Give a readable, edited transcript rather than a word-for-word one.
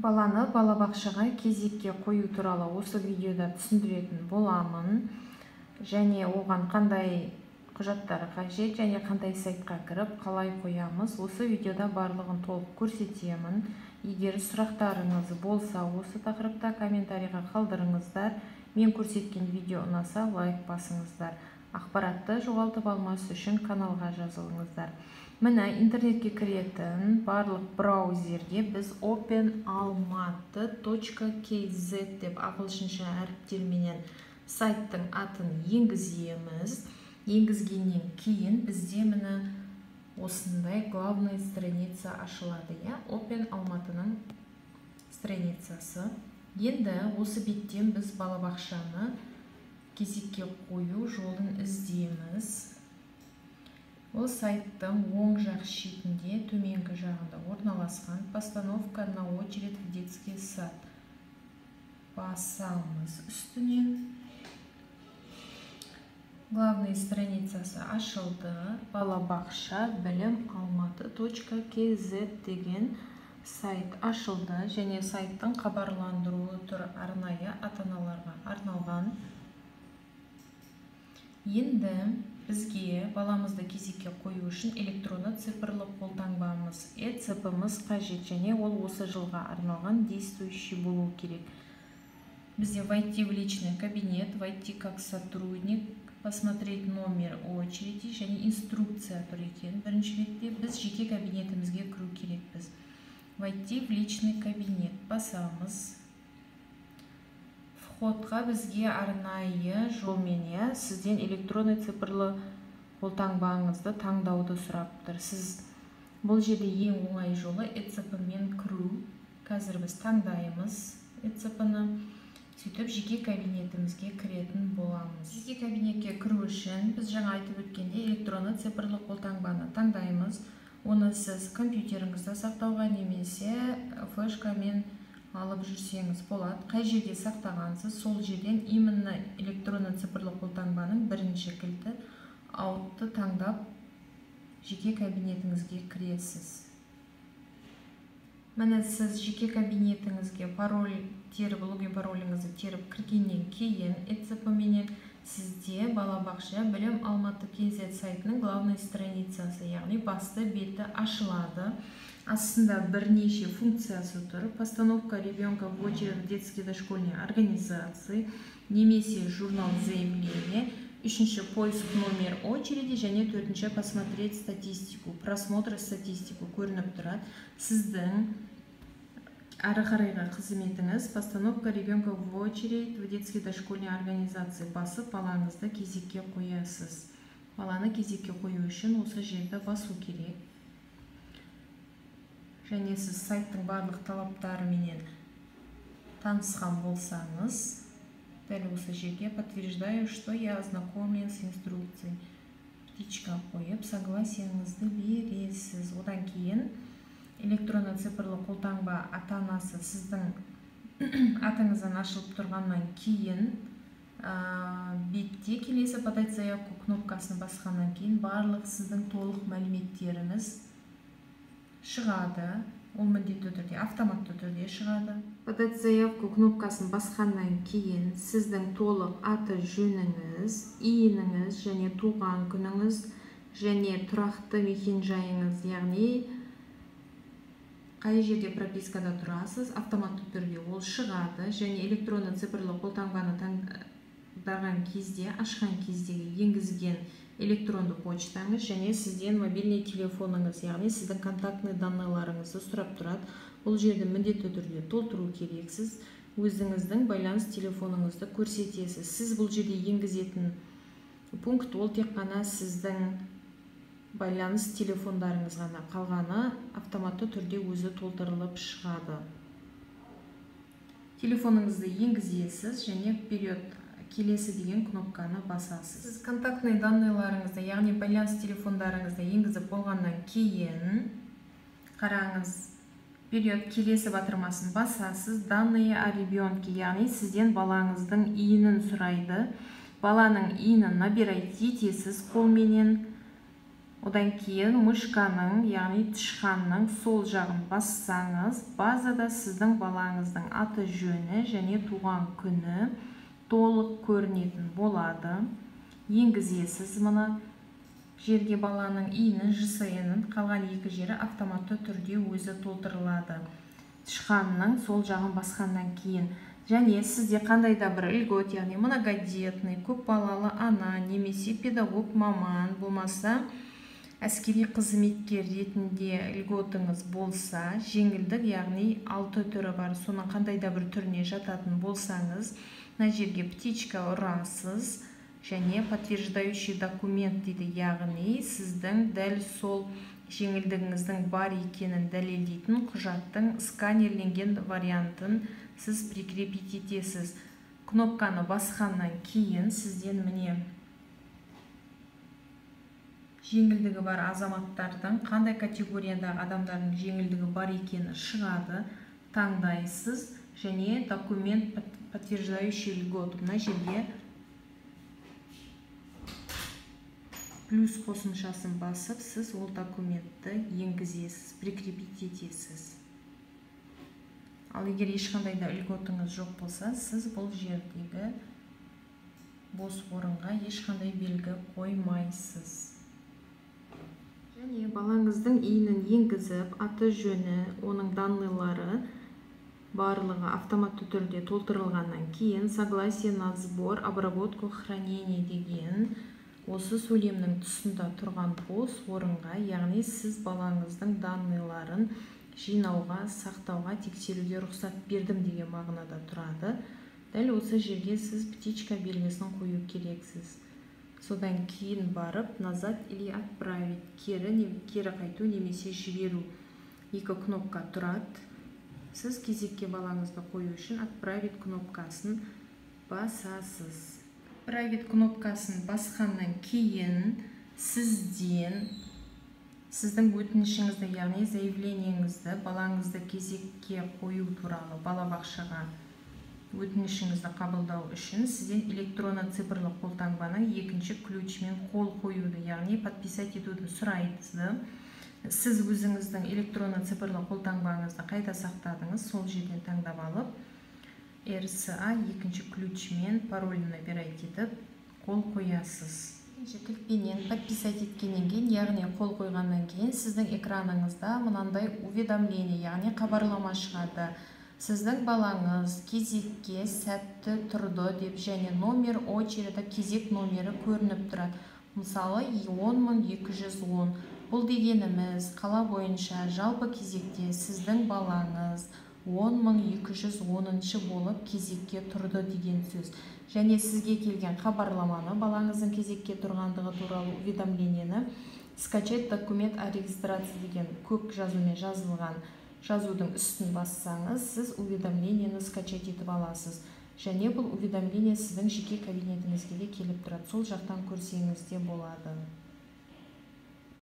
Баланы балабақшаға кезекке қою туралы осы видеода түсіндіретін боламын. Және оған қандай құжаттар қажет және қандай сайтқа кіріп қалай қоямыз. Осы видеода барлығын толық көрсетемін. Егер сұрақтарыңыз болса, осы тақырыпта комментарийға қалдырыңыздар. Мен көрсеткен видео ұнаса, лайк басыңыздар. Ақпаратты жоғалтып алмас үшін каналға жазылыңыздар. Міне интернетке кіретін барлық браузерге біз openalmaty.kz деп ағылшынша әріптерменен сайттың атын енгіземіз. Енгізгеннен кейін бізде міне осындай главная страница ашылады. Openalmaty'ның страницасы. Енді осы беттен біз балабақшаны кезекке қою жолын іздейміз. Ол сайттың оң жақ шетінде төменгі жағында орналасқан постановка на очередь в детский сад. Басамыз үстінен. Главный страницасы ашылды. Балабақша білім алматы.kz деген сайт ашылды. Және сайттың хабарландыруы тұр арнайы ата-аналарға арналған. Енді бізге баламызды кезекке қою үшін электронды цифрлы қолтаңбамыз ЭЦП-мыз қажет, және ол осы жылға арналған действующий болу керек. Бізде войти в личный кабинет, войти как сотрудник, посмотреть номер очереди және инструкция тұр екен. Бірінші ретте біз жеке кабинетімізге кіру керекпіз. Войти в личный кабинет басамыз. Входқа бізге арнайы жолмен сізден электронный цифрлы қолтаңбаңызды таңдауды сұрап тұр. Сіз бұл жерде ең оңай жолы ЭЦП-мен кіру. Қазір біз таңдаймыз ЭЦП-ны. Сөйтіп жеке кабинетімізге кіретін боламыз. Жеке кабинетке кіру үшін біз жаңа айтып өткенде электронды цифрлы қолтаңбаны таңдаймыз. Оны сіз компьютеріңізді сақтауға немесе флешкамен алып жүрсеңіз болады. Қай жерде сақтағансыз, сол жерден именно электронды цифрлы қолтаңбаның бірінші кілті аутты таңдап жеке кабинетіңізге кіресіз. Міне сіз жеке кабинетіңізге пароль теріп, логин пароліңізді теріп кіргеннен кейін ЭЦП-менен сізде балабақша білім алматы.kz сайтының главный страницасы, яғни басты беті ашылады. Астында бірнеше функциясы тұр. Постановка ребенка в очередь в детские дошкольные организации, немесе журнал заявления, үшінші поиск номер очереди және төртінші посмотреть статистику, просмотр статистику көрініп тұрады. Сіздің ары қарайғы қызметіңіз постановка ребенка в очередь в детские дошкольные организации басып балаңызды кезекке қоясыз. Баланы кезекке қою үшін осы жерді басу керек. Және сіз сайттың барлық талаптарыменен танысқан болсаңыз, дәл осы жерге подтверждаю, что я ознакомлен с инструкцией. Птичка қойып, согласиеңізді бересіз. Одан кейін электронды цифрлы қолтаңба ата-анасы сіздің атыңыздан ашылып тұрғаннан кейін бетте келесі подать заявку кнопкасын басқаннан кейін барлық сіздің толық мәліметтеріңіз шығады. Ол міндетті түрде автоматты түрде шығады. Подать заявку кнопкасын басқаннан кейін сіздің толық аты жөніңіз, иініңіз және туған күніңіз және тұрақты мекен-жайыңыз, яғни қай жерде пропискада тұрасыз, автоматты түрде ол шығады. Және электронды цифрлы қолтаңбаны таңдаған кезде, ашқан кездегі енгізген электронды почтаңыз және сізден мобильный телефоныңыз, яғни сіздің контактный данныйларыңызды сұрап тұрады. Бұл жерді міндетті түрде толтыру керексіз. Өзіңіздің байланыс телефоныңызды көрсетесіз. Сіз бұл жерде енгізетін пункт ол тек қана сіздің байланыс телефондарыңыз ғана, қалғаны автоматты түрде өзі толтырылып шығады. Телефоныңызды енгізесіз және вперед келесі деген кнопканы басасыз. Сіз контактный данныйларыңызды, яғни байланыс телефондарыңызды енгізіп болғаннан кейін қараңыз, вперед келесі батырмасын басасыз. Данные о ребенке, яғни сізден балаңыздың иінін сұрайды. Баланың иінін набирать етесіз қолменен. Одан кейін мышканың, яғни тышқанның сол жағын бассаңыз, базада сіздің балаңыздың аты жөні және туған күні толық көрінетін болады. Енгізесіз мұны жерге баланың иінің, ЖСН-ін, қалған екі жері автоматты түрде өзі толтырылады. Тышқанның сол жағын басқаннан кейін. Және сізде қандай да бір льгот, яғни многодетный, көп балалы ана, немесе педагог маман болмаса, әскери қызметкер ретінде льготыңыз болса, жеңілдік, яғни 6 түрі бар, соның қандай да бір түріне жататын болсаңыз, мына жерге птичка ұрасыз, және подтверждающий документ дейді, яғни сіздің дәл сол жеңілдігіңіздің бар екенін дәлелдейтін құжаттың сканерленген вариантын сіз прикрепить етесіз. Кнопканы басқаннан кейін сізден міне жеңілдігі бар азаматтардың қандай категориядағы адамдардың жеңілдігі бар екені шығады, таңдайсыз, және документ подтверждающий льготу. Мына жерге плюс қосымшасын басып, сіз ол документті енгізесіз, прикрепить етесіз. Ал егер ешқандай да льготыңыз жоқ болса, сіз бұл жердегі бос орынға ешқандай белгі қоймайсыз. Және балаңыздың иінің енгізіп, аты жөні, оның данныйлары барлығы автоматты түрде толтырылғаннан кейін согласие на сбор, обработку, хранение деген осы сөйлемнің тұсында тұрған бос орынға, яғни сіз балаңыздың данныйларын жинауға, сақтауға, тексеруге рұқсат бердім деген мағынада тұрады. Дәл осы жерге сіз птичка белгісін қою керексіз. Содан кейін барып назад или отправить, кері қайту немесе жіберу екі кнопка тұрады. Сіз кезекке балаңызды қою үшін отправить кнопкасын басасыз. Отправить кнопкасын басқаннан кейін сіздің өтінішіңізді, яғни заявлениеңізді, балаңызды кезекке қою туралы балабақшаға өтінішіңізді қабылдау үшін сізден электронды цифрлық қолтаңбаның екінші ключмен қол қоюды, яғни подписать етуді сұрайды. Сіз өзіңіздің электронды цифрлық қолтаңбаңызды қайда сақтадыңыз, сол жерден таңдап алып, RSA екінші ключмен паролін набирать етіп, қол қоясыз. Екінші кілтпенен подписать еткеннен кейін, яғни қол қойғаннан кейін, сіздің экраныңызда мынандай уведомление, яғни хабарлама шығады. Сіздің балаңыз кезекке сәтті тұрды деп, және номер очереді, кезек номері көрініп тұрады. Мысалы 10210. Бұл дегеніміз қала бойынша жалпы кезекте сіздің балаңыз 10210 болып кезекке тұрды деген сөз. Және сізге келген хабарламаны, балаңыздың кезекке тұрғандығы туралы уведомлениені скачать документ о регистрации деген көк жазумен жазылған жазудың үстін бассаңыз, сіз уведомлениені скачать етіп аласыз. Және бұл уведомление сіздің жеке кабинетіңізге де келіп тұрады. Сол жақтан көрсеңіз де болады.